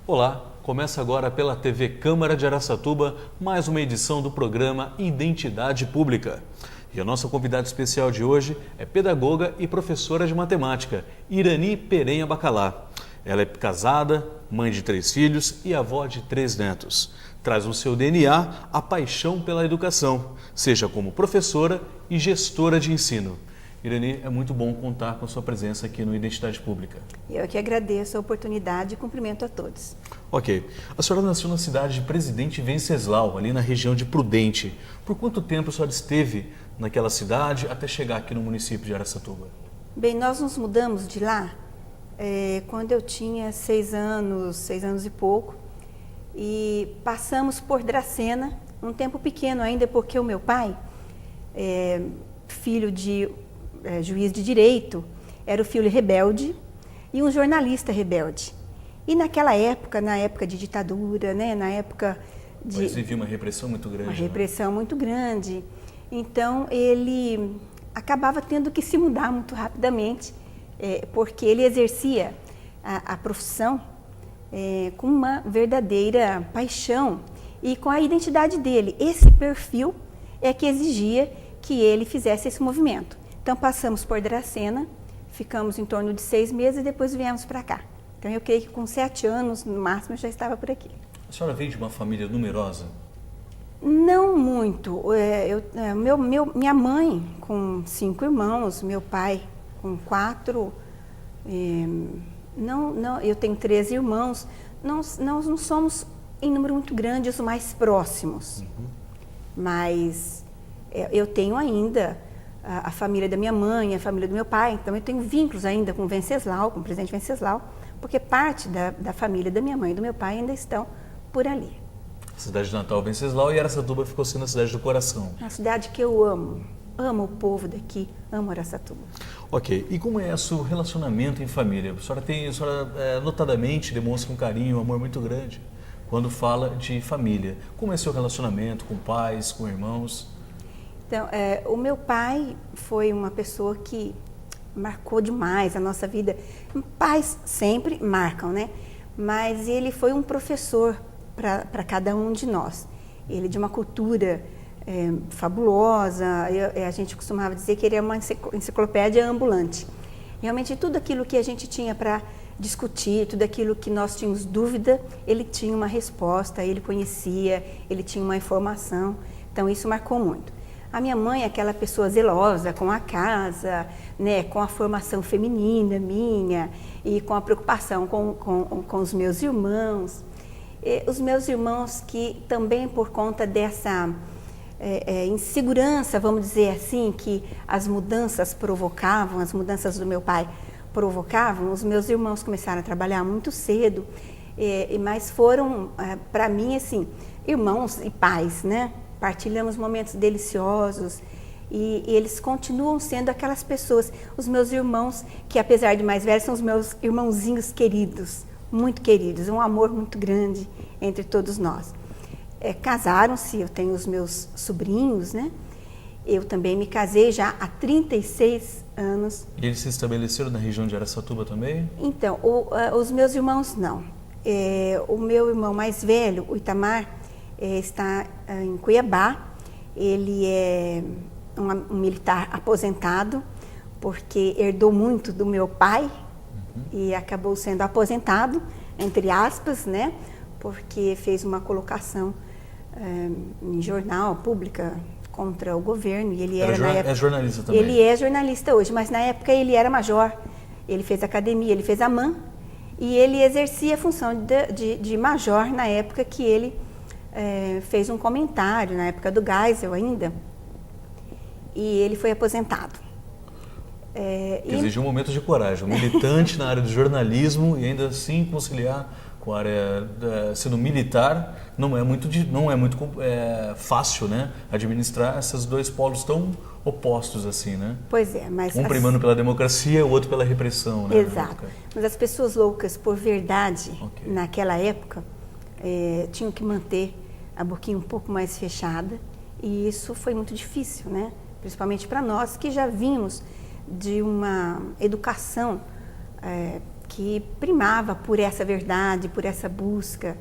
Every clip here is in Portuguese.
Olá, começa agora pela TV Câmara de Araçatuba mais uma edição do programa Identidade Pública. E a nossa convidada especial de hoje é pedagoga e professora de matemática, Irani Perenha Bacalá. Ela é casada, mãe de 3 filhos e avó de 3 netos. Traz no seu DNA a paixão pela educação, seja como professora e gestora de ensino. Irani, é muito bom contar com a sua presença aqui no Identidade Pública. Eu que agradeço a oportunidade e cumprimento a todos. Ok. A senhora nasceu na cidade de Presidente Venceslau, ali na região de Prudente. Por quanto tempo a senhora esteve naquela cidade até chegar aqui no município de Araçatuba? Bem, nós nos mudamos de lá quando eu tinha 6 anos e pouco. E passamos por Dracena, um tempo pequeno ainda, porque o meu pai, filho de juiz de direito, era o filho rebelde e um jornalista rebelde. E naquela época, na época de ditadura, né, na época de... Mas vivia uma repressão muito grande. Uma repressão muito grande. Então, ele acabava tendo que se mudar muito rapidamente, porque ele exercia a profissão com uma verdadeira paixão e com a identidade dele. Esse perfil é que exigia que ele fizesse esse movimento. Então, passamos por Dracena, ficamos em torno de 6 meses e depois viemos para cá. Então, eu creio que com 7 anos, no máximo, eu já estava por aqui. A senhora veio de uma família numerosa? Não muito. Minha mãe com 5 irmãos, meu pai com 4. Eu tenho 13 irmãos. Nós não somos em número muito grande os mais próximos. Uhum. Mas eu tenho ainda a família da minha mãe, a família do meu pai. Então eu tenho vínculos ainda com Venceslau, com o Presidente Venceslau, porque parte da família da minha mãe e do meu pai ainda estão por ali. A cidade de Natal, Venceslau, e Araçatuba ficou sendo a cidade do coração. A cidade que eu amo. Amo o povo daqui, amo Araçatuba. Ok, e como é o seu relacionamento em família? A senhora notadamente demonstra um carinho, um amor muito grande quando fala de família. Como é seu relacionamento com pais, com irmãos? Então, o meu pai foi uma pessoa que marcou demais a nossa vida. Pais sempre marcam, né? Mas ele foi um professor para cada um de nós. Ele de uma cultura fabulosa. A gente costumava dizer que ele é uma enciclopédia ambulante. Realmente tudo aquilo que a gente tinha para discutir, tudo aquilo que nós tínhamos dúvida, ele tinha uma resposta, ele conhecia, ele tinha uma informação. Então isso marcou muito. A minha mãe é aquela pessoa zelosa com a casa, né, com a formação feminina minha e com a preocupação com os meus irmãos. Os meus irmãos que também por conta dessa insegurança, vamos dizer assim, que as mudanças provocavam, as mudanças do meu pai provocavam, os meus irmãos começaram a trabalhar muito cedo, mas foram, para mim, assim, irmãos e pais, né? Partilhamos momentos deliciosos e eles continuam sendo aquelas pessoas, os meus irmãos, que apesar de mais velhos, são os meus irmãozinhos queridos, muito queridos, um amor muito grande entre todos nós. Casaram-se, eu tenho os meus sobrinhos, né? Eu também me casei já há 36 anos. E eles se estabeleceram na região de Araçatuba também? Então, os meus irmãos não. O meu irmão mais velho, o Itamar, está em Cuiabá. Ele é um militar aposentado, porque herdou muito do meu pai e acabou sendo aposentado, entre aspas, né? Porque fez uma colocação em jornal pública contra o governo. E ele é jornalista também? Ele é jornalista hoje, mas na época ele era major. Ele fez academia, ele fez a AMAN e ele exercia a função de major na época que ele fez um comentário, na época do Geisel ainda, e ele foi aposentado. Exigiu um momento de coragem, um militante na área do jornalismo e ainda assim conciliar com a área sendo militar, não é muito fácil, né, administrar esses dois polos tão opostos assim, né? Pois é, mas... Um primando pela democracia e o outro pela repressão, né? Exato. Mas as pessoas loucas por verdade, naquela época, tinham que manter a boquinha um pouco mais fechada e isso foi muito difícil, né? Principalmente para nós que já vimos de uma educação que primava por essa verdade, por essa busca,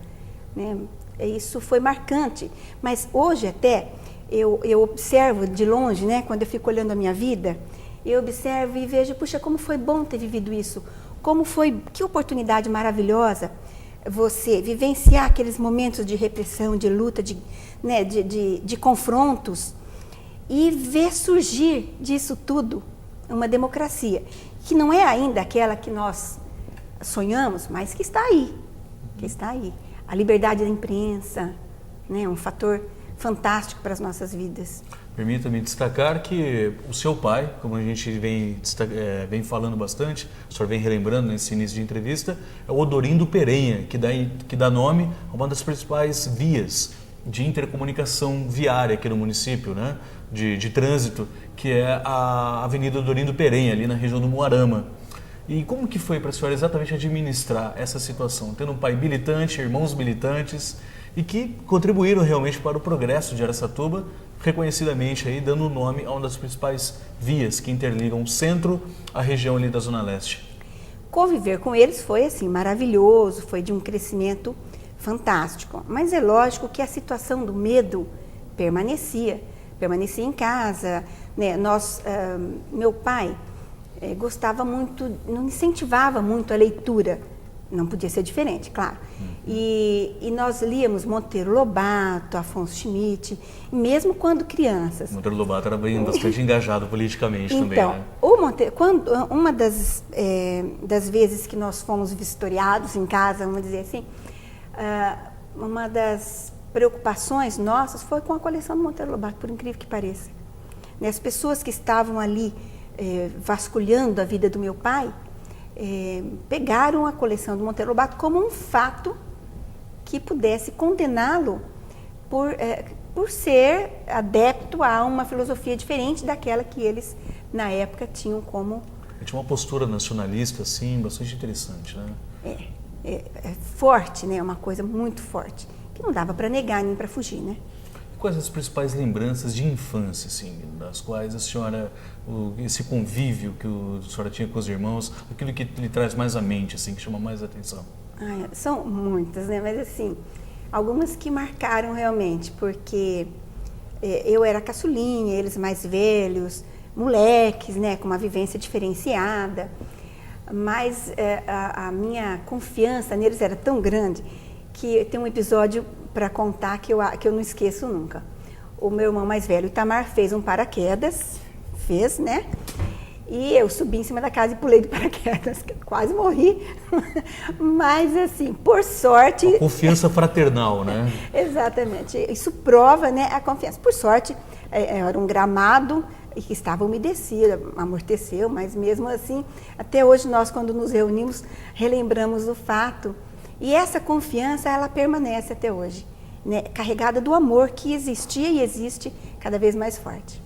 né? Isso foi marcante. Mas hoje até eu observo de longe, né? Quando eu fico olhando a minha vida, eu observo e vejo, puxa, como foi bom ter vivido isso. Como foi, que oportunidade maravilhosa você vivenciar aqueles momentos de repressão, de luta, de confrontos e ver surgir disso tudo uma democracia, que não é ainda aquela que nós sonhamos, mas que está aí, A liberdade da imprensa, né, um fator fantástico para as nossas vidas. Permita-me destacar que o seu pai, como a gente vem falando bastante, o senhor vem relembrando nesse início de entrevista, é o Odorindo Perenha, que dá nome a uma das principais vias de intercomunicação viária aqui no município, né? de trânsito, que é a Avenida Odorindo Perenha, ali na região do Moarama. E como que foi para a senhora exatamente administrar essa situação, tendo um pai militante, irmãos militantes, e que contribuíram realmente para o progresso de Araçatuba, reconhecidamente aí dando nome a uma das principais vias que interligam o centro à região ali da Zona Leste? Conviver com eles foi assim maravilhoso, foi de um crescimento fantástico. Mas é lógico que a situação do medo permanecia em casa, né? Meu pai gostava muito, não incentivava muito a leitura. Não podia ser diferente, claro. E nós líamos Monteiro Lobato, Afonso Schmidt, mesmo quando crianças. Monteiro Lobato era bastante engajado politicamente também, então, né? Uma das vezes que nós fomos vistoriados em casa, vamos dizer assim, uma das preocupações nossas foi com a coleção do Monteiro Lobato, por incrível que pareça. As pessoas que estavam ali vasculhando a vida do meu pai, pegaram a coleção do Monteiro Lobato como um fato que pudesse condená-lo por ser adepto a uma filosofia diferente daquela que eles, na época, tinham como... Tinha uma postura nacionalista, assim, bastante interessante, né? Forte, né? Uma coisa muito forte, que não dava para negar nem para fugir, né? Quais as principais lembranças de infância, assim, das quais a senhora, esse convívio que a senhora tinha com os irmãos, aquilo que lhe traz mais à mente, assim, que chama mais a atenção? São muitas, né? Mas assim, algumas que marcaram realmente, porque eu era caçulinha, eles mais velhos, moleques, né? Com uma vivência diferenciada, mas a minha confiança neles era tão grande que tem um episódio para contar que eu não esqueço nunca. O meu irmão mais velho, Itamar, fez um paraquedas, né? E eu subi em cima da casa e pulei do paraquedas, quase morri. Mas assim, por sorte... A confiança fraternal, né? Exatamente. Isso prova, né, a confiança. Por sorte, era um gramado e que estava umedecido, amorteceu, mas mesmo assim, até hoje nós, quando nos reunimos, relembramos o fato. E essa confiança, ela permanece até hoje, né? Carregada do amor que existia e existe cada vez mais forte.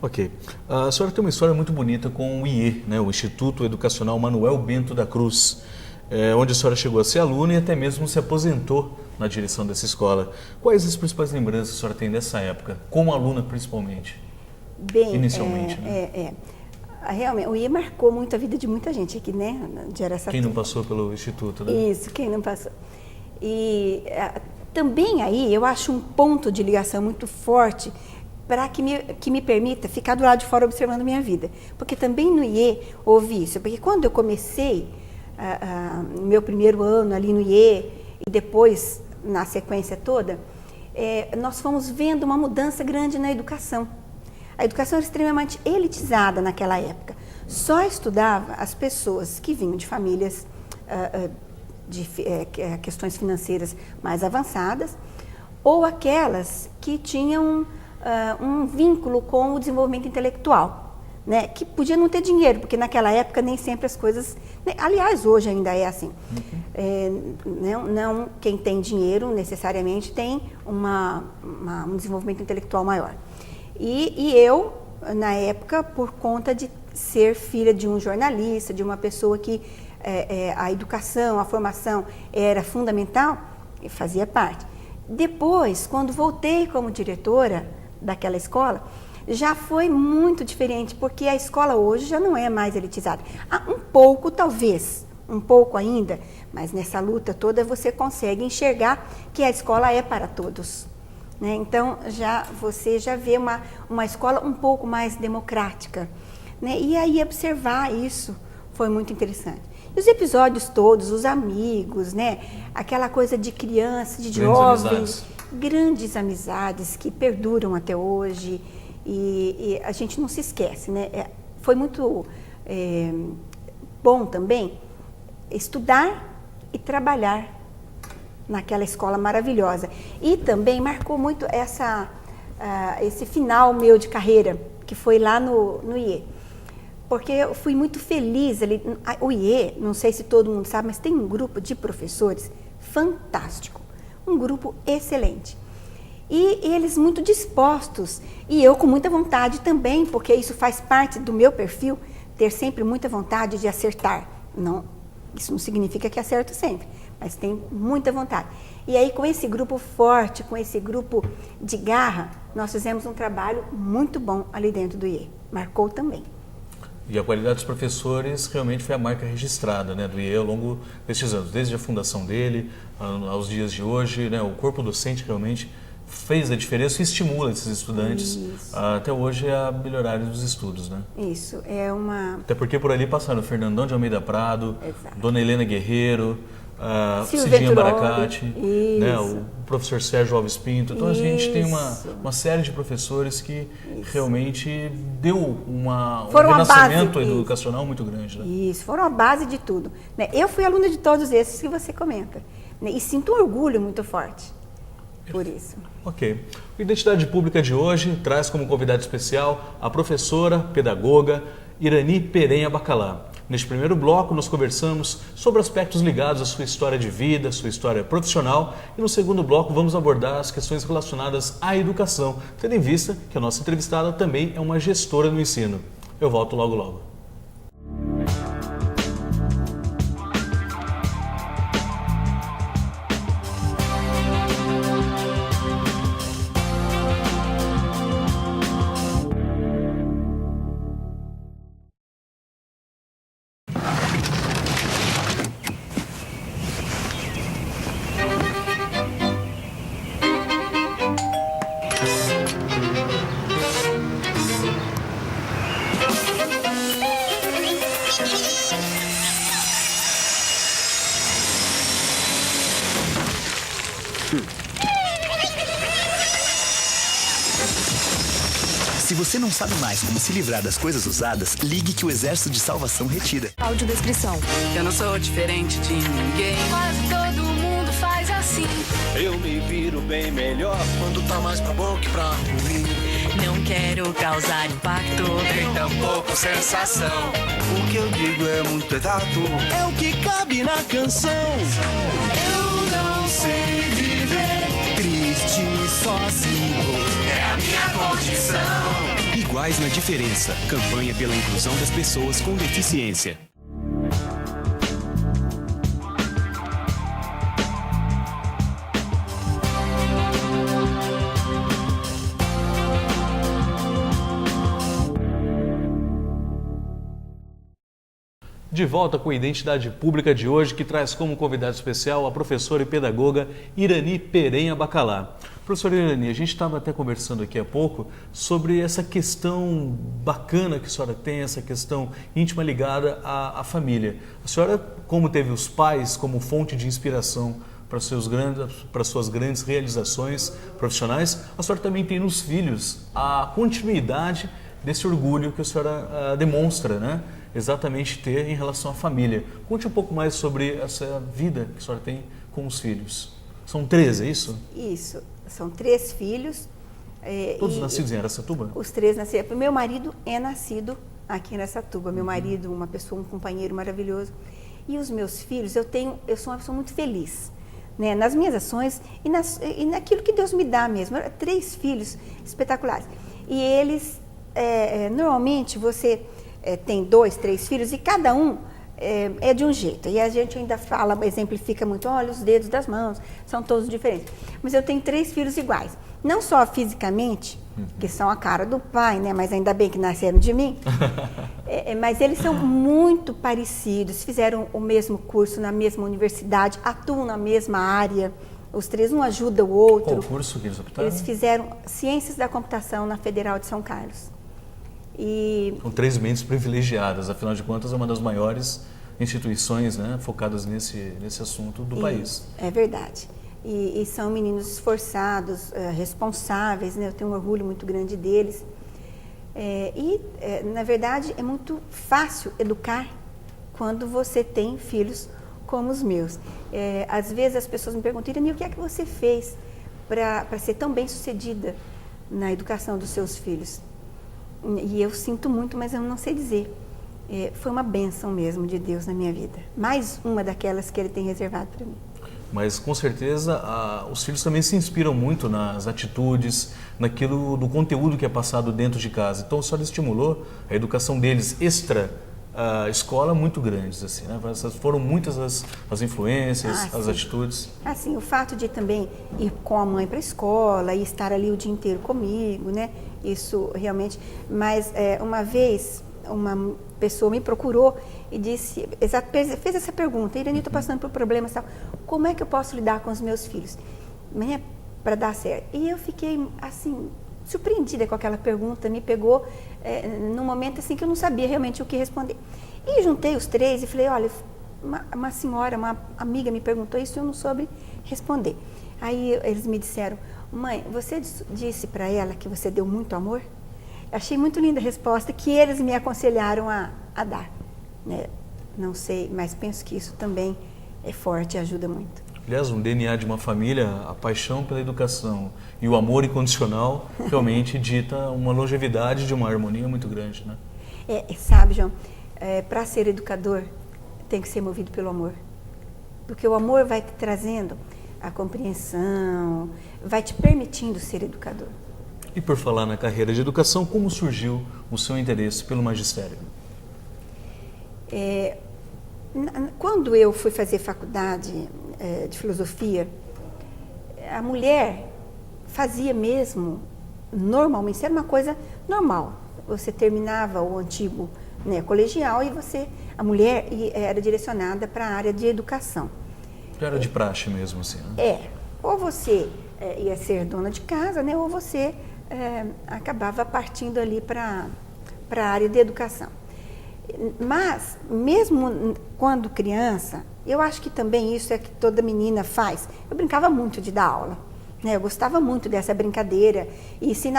Ok. A senhora tem uma história muito bonita com o IE, né? O Instituto Educacional Manuel Bento da Cruz, onde a senhora chegou a ser aluna e até mesmo se aposentou na direção dessa escola. Quais as principais lembranças que a senhora tem dessa época, como aluna principalmente? Bem, inicialmente, né? Realmente, o IE marcou muito a vida de muita gente aqui, né, de Araçatuba. Quem não passou pelo Instituto, né? Isso, quem não passou. E também aí eu acho um ponto de ligação muito forte para que me permita ficar do lado de fora observando a minha vida. Porque também no IE houve isso. Porque quando eu comecei no meu primeiro ano ali no IE e depois na sequência toda, nós fomos vendo uma mudança grande na educação. A educação era extremamente elitizada naquela época. Só estudava as pessoas que vinham de famílias de questões financeiras mais avançadas ou aquelas que tinham um vínculo com o desenvolvimento intelectual, né? Que podia não ter dinheiro, porque naquela época nem sempre as coisas... Né? Aliás, hoje ainda é assim. Não quem tem dinheiro necessariamente tem um desenvolvimento intelectual maior. E eu, na época, por conta de ser filha de um jornalista, de uma pessoa que a educação, a formação era fundamental, eu fazia parte. Depois, quando voltei como diretora daquela escola, já foi muito diferente, porque a escola hoje já não é mais elitizada. Um um pouco ainda, mas nessa luta toda você consegue enxergar que a escola é para todos. Né? Então, você já vê uma escola um pouco mais democrática. Né? E aí observar isso foi muito interessante. E os episódios todos, os amigos, né? Aquela coisa de criança, de jovens, grandes amizades que perduram até hoje e a gente não se esquece. Né? Foi muito bom também estudar e trabalhar naquela escola maravilhosa. E também marcou muito esse final meu de carreira, que foi lá no IE. Porque eu fui muito feliz ali. O IE, não sei se todo mundo sabe, mas tem um grupo de professores fantástico. Um grupo excelente. E eles muito dispostos. E eu com muita vontade também, porque isso faz parte do meu perfil, ter sempre muita vontade de acertar. Não, isso não significa que acerto sempre, mas tem muita vontade. E aí, com esse grupo forte, com esse grupo de garra, nós fizemos um trabalho muito bom ali dentro do IE. Marcou também. E a qualidade dos professores realmente foi a marca registrada, né, do IE ao longo destes anos, desde a fundação dele aos dias de hoje, né, o corpo docente realmente fez a diferença e estimula esses estudantes até hoje a melhorarem os estudos, né? Isso, Até porque por ali passaram Fernandão de Almeida Prado, Exato. Dona Helena Guerreiro, Venturoli, Cidinha Baracate, né, o professor Sérgio Alves Pinto. Então a gente tem uma série de professores que realmente deu um renascimento educacional muito grande. Né? Isso, foram a base de tudo. Né? Eu fui aluna de todos esses que você comenta. Né? E sinto um orgulho muito forte por isso. Ok. O Identidade Pública de hoje traz como convidada especial a professora, pedagoga Irani Perenha Bacalá. Neste primeiro bloco, nós conversamos sobre aspectos ligados à sua história de vida, sua história profissional, e no segundo bloco vamos abordar as questões relacionadas à educação, tendo em vista que a nossa entrevistada também é uma gestora no ensino. Eu volto logo logo. Se você não sabe mais como se livrar das coisas usadas, ligue que o Exército de Salvação retira. Audiodescrição. Eu não sou diferente de ninguém. Quase todo mundo faz assim. Eu me viro bem melhor quando tá mais pra bom que pra ruim. Não quero causar impacto, Nem tampouco sensação. O que eu digo é muito exato. É o que cabe na canção. Eu não sei viver triste sozinho. É a minha condição. Iguais na diferença. Campanha pela inclusão das pessoas com deficiência. De volta com a Identidade Pública de hoje, que traz como convidada especial a professora e pedagoga Irani Perenha Bacalá. Professora Irani, a gente estava até conversando aqui há pouco sobre essa questão bacana que a senhora tem, essa questão íntima ligada à família. A senhora, como teve os pais como fonte de inspiração para suas grandes realizações profissionais, a senhora também tem nos filhos a continuidade desse orgulho que a senhora demonstra, né? Exatamente ter em relação à família. Conte um pouco mais sobre essa vida que a senhora tem com os filhos. São 13, é isso? Isso, são 3 filhos. Todos nascidos em Araçatuba? Os 3 nasceram. Meu marido é nascido aqui em Araçatuba. Meu marido, uma pessoa, um companheiro maravilhoso. E os meus filhos, eu sou uma pessoa muito feliz, né? Nas minhas ações e naquilo que Deus me dá mesmo. 3 filhos espetaculares. E eles, normalmente, você tem 2, 3 filhos e cada um é de um jeito. E a gente ainda fala, exemplifica muito, olha, os dedos das mãos são todos diferentes. Mas eu tenho 3 filhos iguais. Não só fisicamente, que são a cara do pai, né? Mas ainda bem que nasceram de mim. Mas eles são muito parecidos, fizeram o mesmo curso na mesma universidade, atuam na mesma área. Os três, um ajuda o outro. Qual curso que eles optaram? Eles fizeram Ciências da Computação na Federal de São Carlos. Com 3 mentes privilegiadas, afinal de contas é uma das maiores instituições, né, focadas nesse assunto do país. É verdade. E são meninos esforçados, responsáveis, né? Eu tenho um orgulho muito grande deles. Na verdade, é muito fácil educar quando você tem filhos como os meus. Às vezes as pessoas me perguntam, Irani, o que é que você fez para ser tão bem sucedida na educação dos seus filhos? E eu sinto muito, mas eu não sei dizer. Foi uma bênção mesmo de Deus na minha vida. Mais uma daquelas que Ele tem reservado para mim. Mas com certeza os filhos também se inspiram muito nas atitudes, naquilo do conteúdo que é passado dentro de casa. Então a senhora estimulou a educação deles extra a escola muito grandes, assim, né? Foram muitas as influências, as atitudes. Assim, o fato de também ir com a mãe para a escola e estar ali o dia inteiro comigo, né? Isso realmente. Mas uma vez uma pessoa me procurou e disse, fez essa pergunta, Irani, estou passando por problemas, tal. Como é que eu posso lidar com os meus filhos? Para dar certo. E eu fiquei assim surpreendida com aquela pergunta, me pegou num momento assim que eu não sabia realmente o que responder. E juntei os três e falei, olha, uma senhora, uma amiga me perguntou isso e eu não soube responder. Aí eles me disseram, mãe, você disse para ela que você deu muito amor? Achei muito linda a resposta que eles me aconselharam a dar. Né? Não sei, mas penso que isso também é forte e ajuda muito. Aliás, um DNA de uma família, a paixão pela educação e o amor incondicional realmente dita uma longevidade de uma harmonia muito grande, né? Sabe, João, para ser educador tem que ser movido pelo amor. Porque o amor vai te trazendo a compreensão, vai te permitindo ser educador. E por falar na carreira de educação, como surgiu o seu interesse pelo magistério? Quando eu fui fazer faculdade de filosofia, a mulher fazia mesmo, normalmente, era uma coisa normal. Você terminava o antigo, né, colegial e a mulher era direcionada para a área de educação. Era de praxe mesmo, assim, né? Ou você ia ser dona de casa, né, ou você acabava partindo ali para a área de educação. Mas, mesmo quando criança, eu acho que também isso é que toda menina faz. Eu brincava muito de dar aula, né? Eu gostava muito dessa brincadeira. E se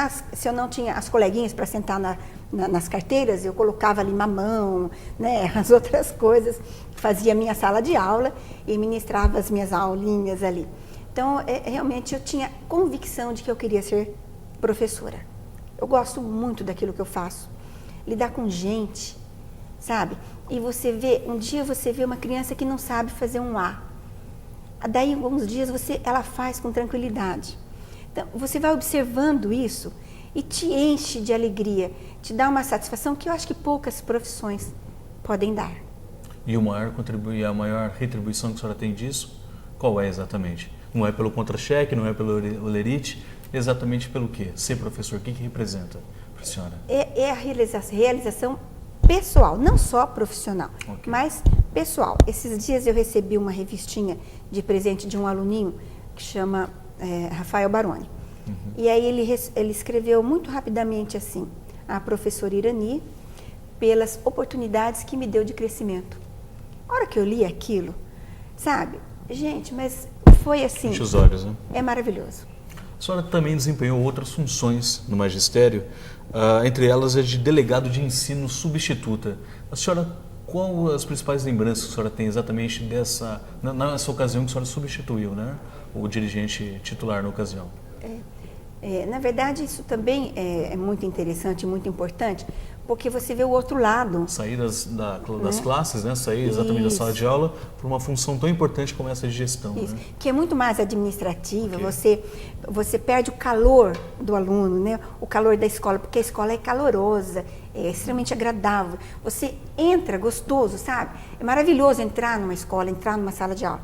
eu não tinha as coleguinhas para sentar nas carteiras, eu colocava ali mamão, né? As outras coisas. Fazia minha sala de aula e ministrava as minhas aulinhas ali. Então, realmente, eu tinha convicção de que eu queria ser professora. Eu gosto muito daquilo que eu faço. Lidar com gente, sabe? E um dia você vê uma criança que não sabe fazer um A. Daí, alguns dias, ela faz com tranquilidade. Então, você vai observando isso e te enche de alegria, te dá uma satisfação que eu acho que poucas profissões podem dar. E a maior retribuição que a senhora tem disso, qual é exatamente? Não é pelo contra-cheque, não é pelo olerite, exatamente pelo quê? Ser professor, o que representa para a senhora? É a realização pessoal, não só profissional, mas pessoal. Esses dias eu recebi uma revistinha de presente de um aluninho que chama Rafael Baroni. E aí ele escreveu muito rapidamente assim, a professora Irani, pelas oportunidades que me deu de crescimento. A hora que eu li aquilo, sabe, gente, mas foi assim. Enche os olhos, né? É maravilhoso. A senhora também desempenhou outras funções no magistério, entre elas a de delegado de ensino substituta. A senhora, qual as principais lembranças que a senhora tem exatamente nessa ocasião que a senhora substituiu, né, o dirigente titular na ocasião? Na verdade, isso também é muito interessante, muito importante, porque você vê o outro lado. Sair das classes, né? Sair exatamente da sala de aula por uma função tão importante como essa de gestão. Isso, né? Que é muito mais administrativa, você perde o calor do aluno, né? O calor da escola, porque a escola é calorosa, é extremamente agradável. Você entra gostoso, sabe? É maravilhoso entrar numa escola, entrar numa sala de aula.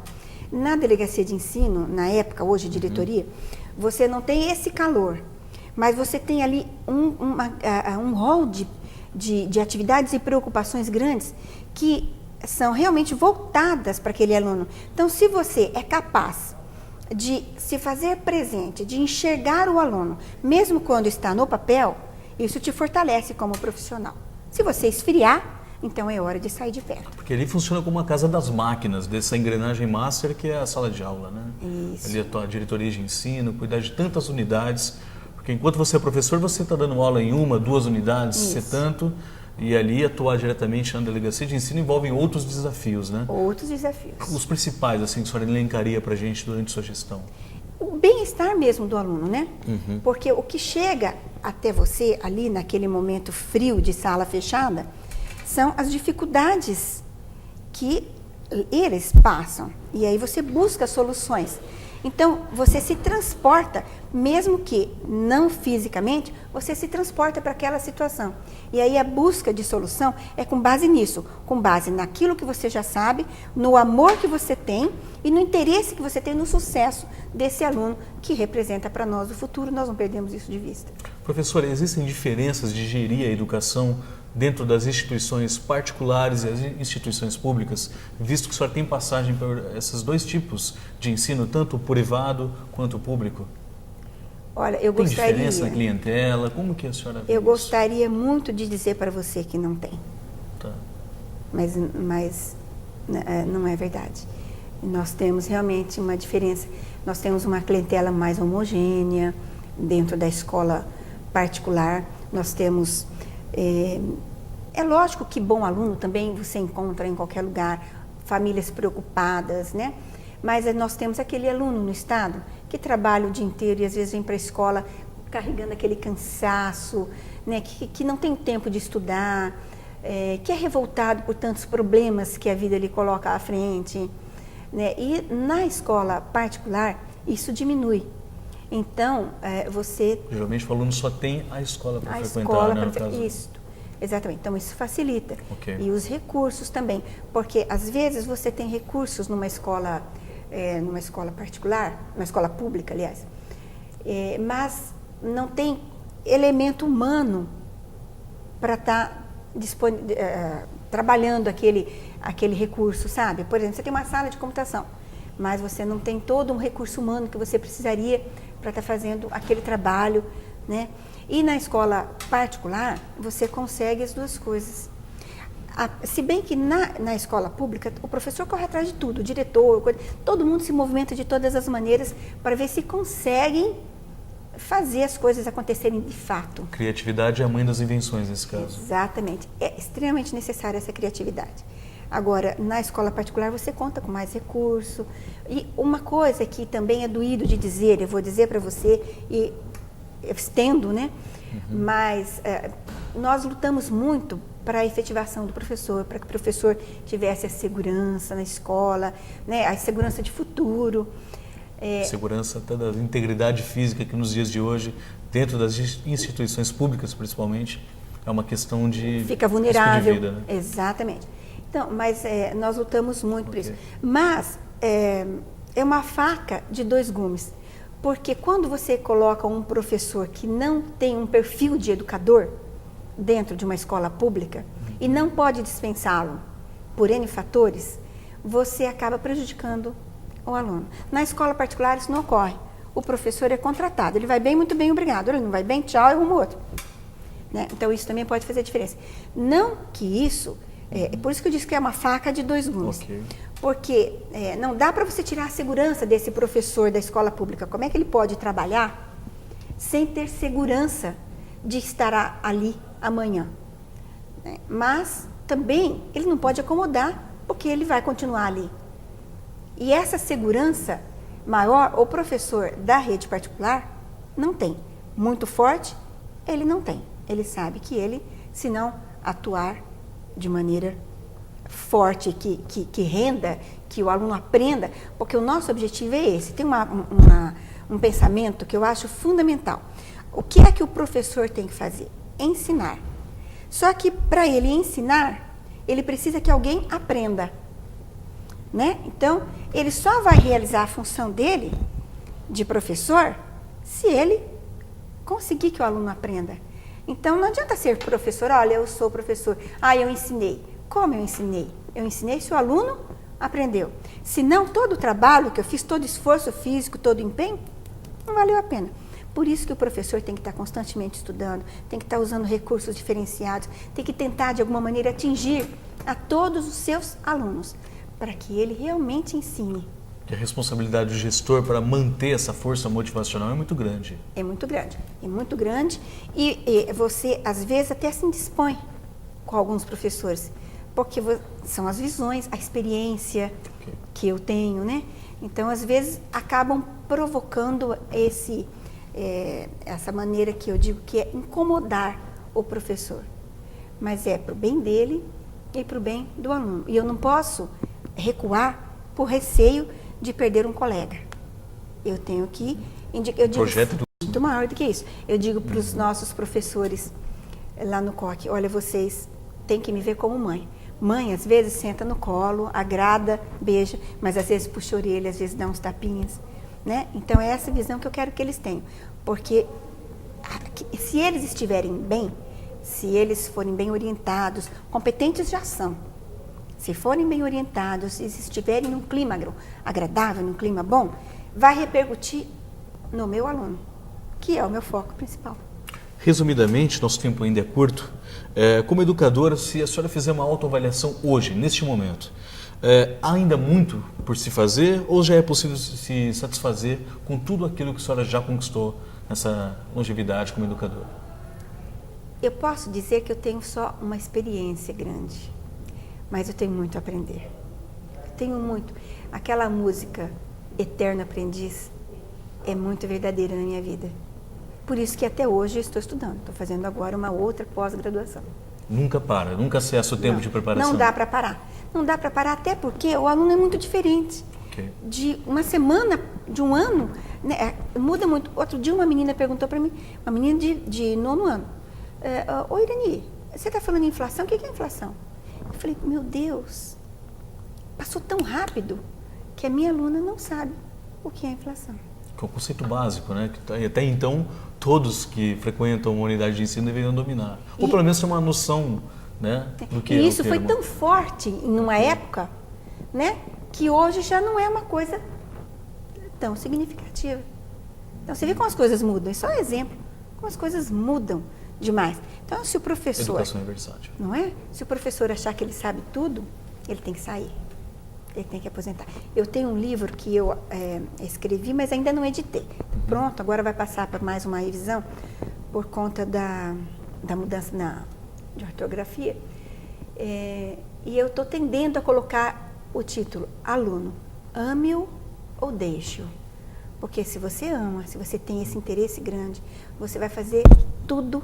Na delegacia de ensino, na época, hoje diretoria, você não tem esse calor. mas você tem ali um rol de atividades e preocupações grandes que são realmente voltadas para aquele aluno. Então, se você é capaz de se fazer presente, de enxergar o aluno, mesmo quando está no papel, isso te fortalece como profissional. Se você esfriar, então é hora de sair de perto. Porque ele funciona como uma casa das máquinas, dessa engrenagem master que é a sala de aula, né? Isso. Ali a diretoria de ensino, cuidar de tantas unidades, porque enquanto você é professor, você está dando aula em 1, 2 unidades, se tanto, e ali atuar diretamente na delegacia de ensino envolve outros desafios, né? Outros desafios. Os principais, assim, que a senhora elencaria para a gente durante sua gestão? O bem-estar mesmo do aluno, né? Porque o que chega até você ali naquele momento frio de sala fechada são as dificuldades que eles passam. E aí você busca soluções. Então, você se transporta, mesmo que não fisicamente, você se transporta para aquela situação. E aí a busca de solução é com base nisso, com base naquilo que você já sabe, no amor que você tem e no interesse que você tem no sucesso desse aluno que representa para nós o futuro. Nós não perdemos isso de vista. Professora, existem diferenças de gerir a educação dentro das instituições particulares e as instituições públicas, visto que a senhora tem passagem por esses dois tipos de ensino, tanto o privado quanto o público? Olha, eu tem gostaria... Tem diferença na clientela? Como que a senhora vê Eu isso? gostaria muito de dizer para você que não tem. Tá. Mas não é verdade. Nós temos realmente uma diferença. Nós temos uma clientela mais homogênea dentro da escola particular. Nós temos... É lógico que bom aluno também você encontra em qualquer lugar, famílias preocupadas, né? Mas nós temos aquele aluno no estado que trabalha o dia inteiro e às vezes vem para a escola carregando aquele cansaço, né? Que não tem tempo de estudar, que é revoltado por tantos problemas que a vida lhe coloca à frente, né? E na escola particular isso diminui. Então, você... Geralmente o aluno só tem a escola para frequentar, escola né? Isso, exatamente. Então, isso facilita. Okay. E os recursos também. Porque, às vezes, você tem recursos numa escola particular, numa escola pública, aliás, mas não tem elemento humano para estar trabalhando aquele recurso, sabe? Por exemplo, você tem uma sala de computação, mas você não tem todo um recurso humano que você precisaria para estar fazendo aquele trabalho, né? E na escola particular, você consegue as duas coisas. Se bem que na escola pública, o professor corre atrás de tudo, o diretor, todo mundo se movimenta de todas as maneiras para ver se conseguem fazer as coisas acontecerem de fato. Criatividade é a mãe das invenções nesse caso. Exatamente. É extremamente necessária essa criatividade. Agora, na escola particular, você conta com mais recurso. E uma coisa que também é doído de dizer, eu vou dizer para você, e eu estendo, né? Mas nós lutamos muito para a efetivação do professor, para que o professor tivesse a segurança na escola, né? A segurança de futuro. Segurança até da integridade física, que nos dias de hoje, dentro das instituições públicas principalmente, é uma questão de... Fica vulnerável. De vida, né? Exatamente. Então, mas nós lutamos muito por isso. Mas é uma faca de dois gumes. Porque quando você coloca um professor que não tem um perfil de educador dentro de uma escola pública e não pode dispensá-lo por N fatores, você acaba prejudicando o aluno. Na escola particular isso não ocorre. O professor é contratado, ele vai bem, muito bem, obrigado. Ele não vai bem, tchau, eu arrumo outro. Né? Então isso também pode fazer diferença. Não que isso... por isso que eu disse que é uma faca de dois gumes. Okay. Porque não dá para você tirar a segurança desse professor da escola pública. Como é que ele pode trabalhar sem ter segurança de estar ali amanhã? Mas também ele não pode acomodar, porque ele vai continuar ali. E essa segurança maior, o professor da rede particular não tem. Muito forte, ele não tem. Ele sabe que ele, se não atuar de maneira forte, que renda, que o aluno aprenda, porque o nosso objetivo é esse. Tem um pensamento que eu acho fundamental. O que é que o professor tem que fazer? Ensinar. Só que para ele ensinar, ele precisa que alguém aprenda. Né? Então, ele só vai realizar a função dele, de professor, se ele conseguir que o aluno aprenda. Então, não adianta ser professor, olha, eu sou professor, eu ensinei. Como eu ensinei? Eu ensinei se o aluno aprendeu. Se não, todo o trabalho que eu fiz, todo o esforço físico, todo o empenho, não valeu a pena. Por isso que o professor tem que estar constantemente estudando, tem que estar usando recursos diferenciados, tem que tentar, de alguma maneira, atingir a todos os seus alunos, para que ele realmente ensine. E a responsabilidade do gestor para manter essa força motivacional é muito grande. É muito grande, é muito grande. E você, às vezes, até se indispõe com alguns professores, porque são as visões, a experiência que eu tenho, né? Então, às vezes, acabam provocando essa maneira que eu digo que é incomodar o professor. Mas é para o bem dele e para o bem do aluno. E eu não posso recuar por receio de perder um colega. Eu tenho que indicar. Eu digo muito maior do que isso. Eu digo para os nossos professores lá no COC, olha, vocês têm que me ver como mãe. Mãe, às vezes, senta no colo, agrada, beija, mas às vezes puxa a orelha, às vezes dá uns tapinhas. Né? Então, é essa visão que eu quero que eles tenham. Porque se eles estiverem bem, se eles forem bem orientados, competentes já são. Se forem bem orientados, se estiverem num clima agradável, num clima bom, vai repercutir no meu aluno, que é o meu foco principal. Resumidamente, nosso tempo ainda é curto. Como educadora, se a senhora fizer uma autoavaliação hoje, neste momento, há ainda muito por se fazer ou já é possível se satisfazer com tudo aquilo que a senhora já conquistou nessa longevidade como educadora? Eu posso dizer que eu tenho só uma experiência grande, mas eu tenho muito a aprender. Eu tenho muito. Aquela música Eterno Aprendiz é muito verdadeira na minha vida. Por isso que até hoje eu estou estudando. Estou fazendo agora uma outra pós-graduação. Nunca para, nunca cessa o tempo de preparação? Não dá para parar. Não dá para parar até porque o aluno é muito diferente. Okay. De uma semana, de um ano, né, muda muito. Outro dia uma menina perguntou para mim, uma menina de 9º ano, ô Irani, você está falando em inflação? O que é inflação? Eu falei, meu Deus, passou tão rápido que a minha aluna não sabe o que é inflação. Que é um conceito básico, né? Que até então todos que frequentam uma unidade de ensino deveriam dominar. Ou pelo menos ter uma noção, né, do que é o termo. E isso foi tão forte em uma época, né, que hoje já não é uma coisa tão significativa. Então você vê como as coisas mudam. É só um exemplo. Como as coisas mudam demais. Então se o professor... Educação é versátil. Não é? Se o professor achar que ele sabe tudo, ele tem que sair. Ele tem que aposentar. Eu tenho um livro que eu escrevi, mas ainda não editei. Pronto, agora vai passar para mais uma revisão por conta da mudança de ortografia. E eu estou tendendo a colocar o título Aluno, ame-o ou deixe-o. Porque se você ama, se você tem esse interesse grande, você vai fazer tudo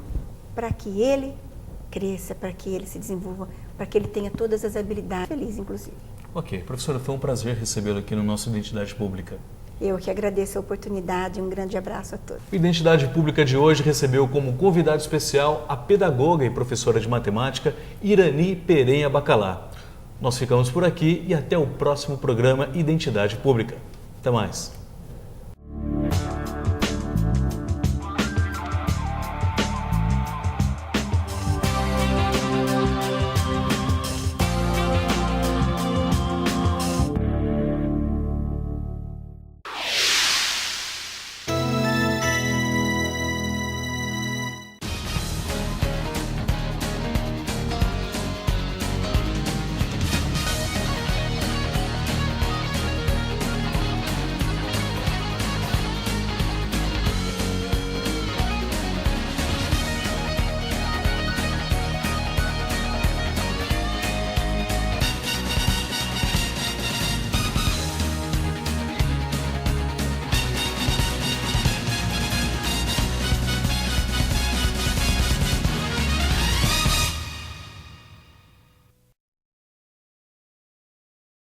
para que ele cresça, para que ele se desenvolva, para que ele tenha todas as habilidades, feliz inclusive. Ok, professora, foi um prazer recebê-lo aqui no nosso Identidade Pública. Eu que agradeço a oportunidade, um grande abraço a todos. O Identidade Pública de hoje recebeu como convidado especial a pedagoga e professora de matemática Irani Perenha Bacalá. Nós ficamos por aqui e até o próximo programa Identidade Pública. Até mais.